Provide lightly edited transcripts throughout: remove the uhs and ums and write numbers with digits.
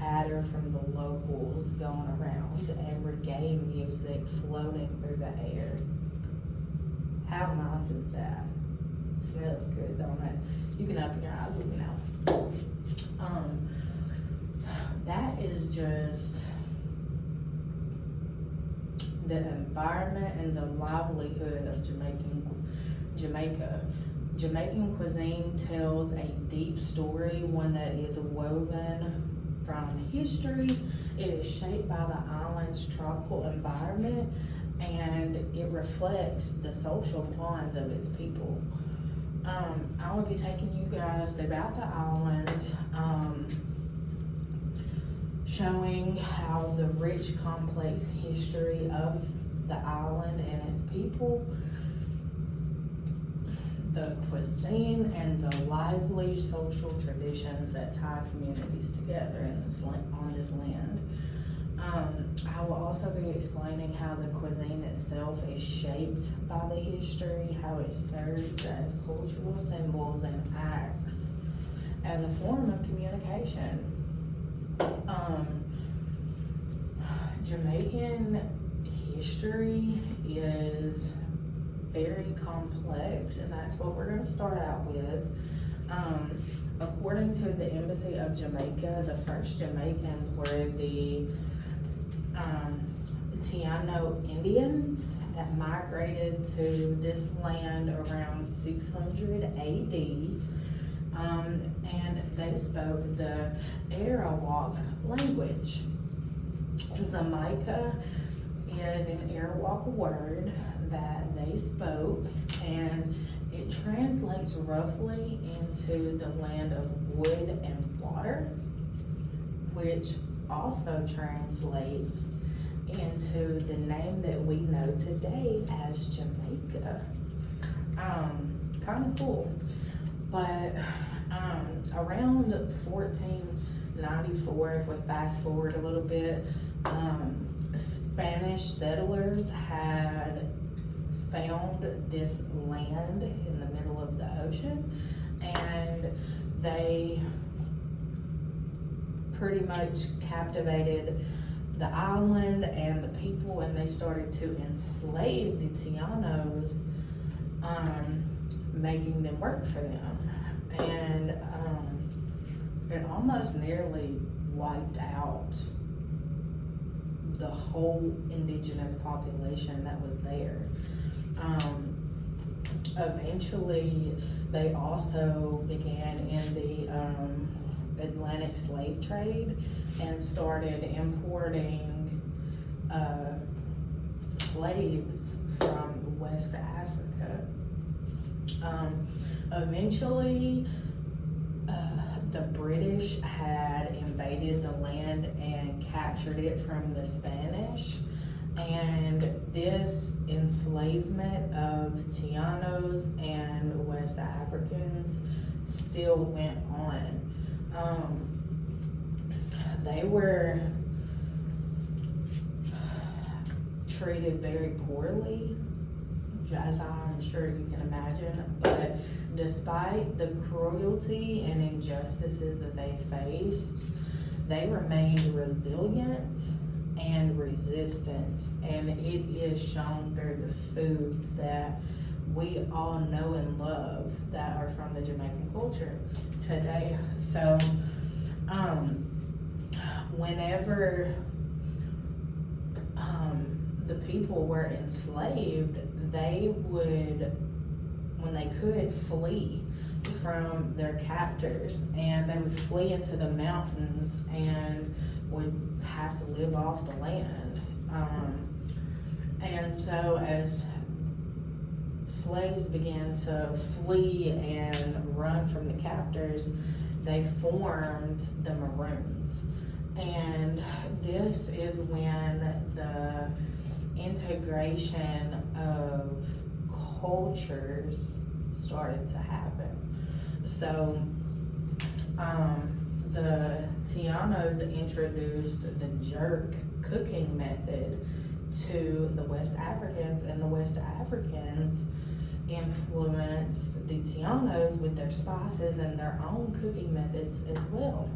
chatter from the locals going around and reggae music floating through the air. How nice is that? It smells good, don't it? You can open your eyes with me now. That is just the environment and the livelihood of Jamaica. Jamaican cuisine tells a deep story, one that is woven from history. It is shaped by the island's tropical environment, and it reflects the social bonds of its people. I will be taking you guys throughout the island, showing how the rich, complex history of the island and its people, the cuisine, and the lively social traditions that tie communities together in this on this land. I will also be explaining how the cuisine itself is shaped by the history, how it serves as cultural symbols and acts as a form of communication. Jamaican history is very complex, and that's what we're going to start out with. According to the Embassy of Jamaica, the first Jamaicans were the Taino Indians that migrated to this land around 600 AD, and they spoke the Arawak language. Jamaica is an Arawak word that they spoke, and it translates roughly into the land of wood and water, which also translates into the name that we know today as Jamaica. Kind of cool. But around 1494, if we fast forward a little bit, Spanish settlers had found this land in the middle of the ocean, and they pretty much captivated the island and the people, and they started to enslave the Tainos, making them work for them. And it almost nearly wiped out the whole indigenous population that was there. Eventually, they also began in the Atlantic slave trade and started importing slaves from West Africa. Eventually, the British had invaded the land and captured it from the Spanish, and this enslavement of Tainos and West Africans still went on. They were treated very poorly, as I'm sure you can imagine, but despite the cruelty and injustices that they faced, they remained resilient and resistant, and it is shown through the foods that we all know and love that are from the Jamaican culture today. So, whenever the people were enslaved, they would, when they could, flee from their captors, and they would flee into the mountains and would have to live off the land. And so as slaves began to flee and run from the captors, they formed the Maroons. And this is when the integration of cultures started to happen. So the Tainos introduced the jerk cooking method to the West Africans, and the West Africans influenced the Tainos with their spices and their own cooking methods as well.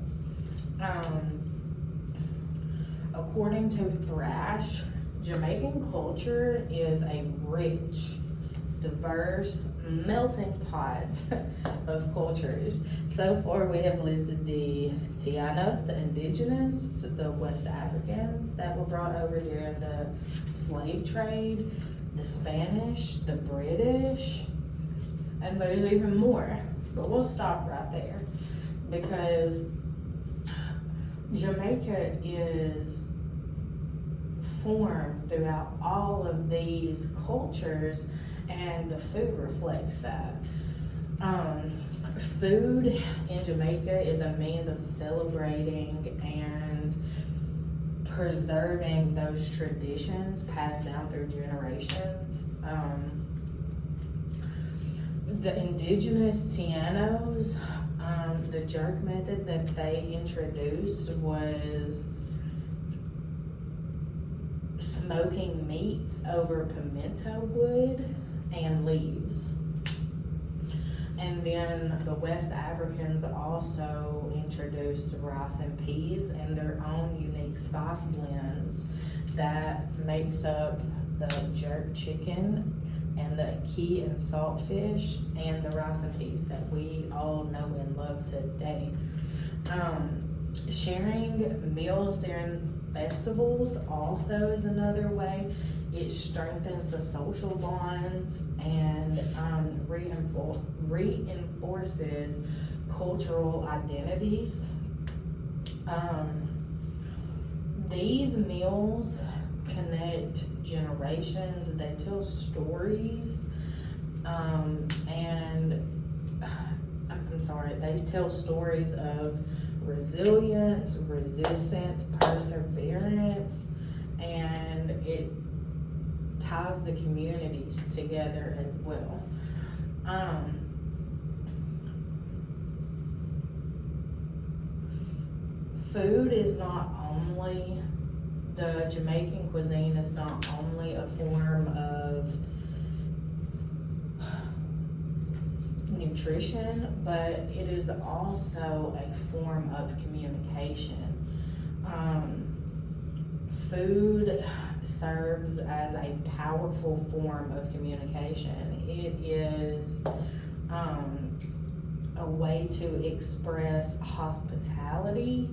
according to Thrash, Jamaican culture is a rich, diverse melting pot of cultures. So far, we have listed the Tianos, the indigenous, the West Africans that were brought over during the slave trade, the Spanish, the British, and there's even more. But we'll stop right there because Jamaica is formed throughout all of these cultures, and the food reflects that. Food in Jamaica is a means of celebrating and preserving those traditions passed down through generations. The indigenous Tianos, the jerk method that they introduced was smoking meats over pimento wood and leaves. And then the West Africans also introduced rice and peas and their own unique spice blends that makes up the jerk chicken and the key and saltfish and the rice and peas that we all know and love today. Sharing meals during festivals also is another way. It strengthens the social bonds and reinforces cultural identities. These meals connect generations, they tell stories, they tell stories of resilience, resistance, perseverance, and it ties the communities together as well. Food is not only, the Jamaican cuisine is not only a form of nutrition, but it is also a form of communication. Food serves as a powerful form of communication. It is a way to express hospitality.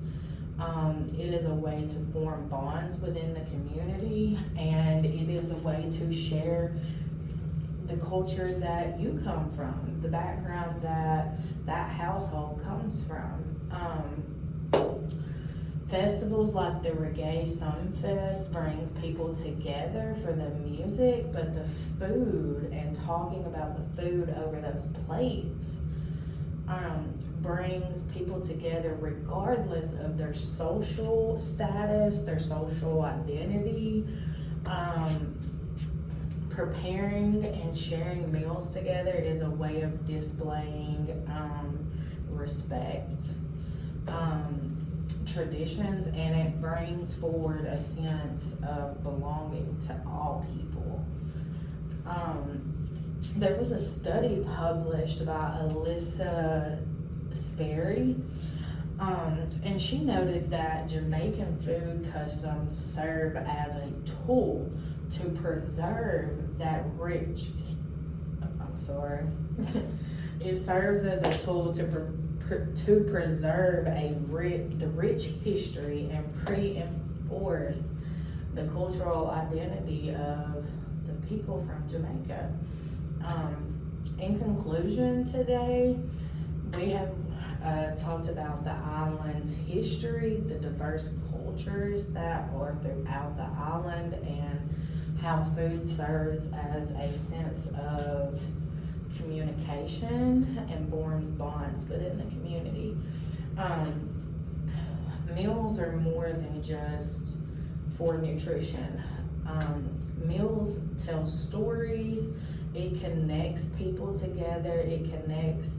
It is a way to form bonds within the community, and it is a way to share the culture that you come from, the background that that household comes from. Festivals like the Reggae Sumfest brings people together for the music, but the food and talking about the food over those plates brings people together regardless of their social status, their social identity. Preparing and sharing meals together is a way of displaying respect, traditions, and it brings forward a sense of belonging to all people. There was a study published by Alyssa Sperry, and she noted that Jamaican food customs serve as a tool to preserve that rich, it serves as a tool to preserve the rich history and reinforce the cultural identity of the people from Jamaica. In conclusion today, we have talked about the island's history, the diverse cultures that are throughout the island, and how food serves as a sense of communication and forms bonds within the community. Meals are more than just for nutrition. Meals tell stories, it connects people together, it connects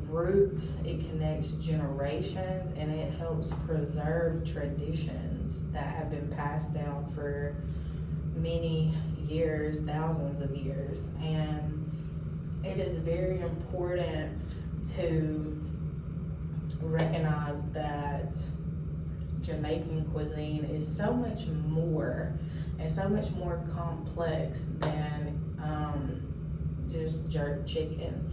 roots, it connects generations, and it helps preserve traditions that have been passed down for many years, thousands of years. And it is very important to recognize that Jamaican cuisine is so much more and so much more complex than just jerk chicken.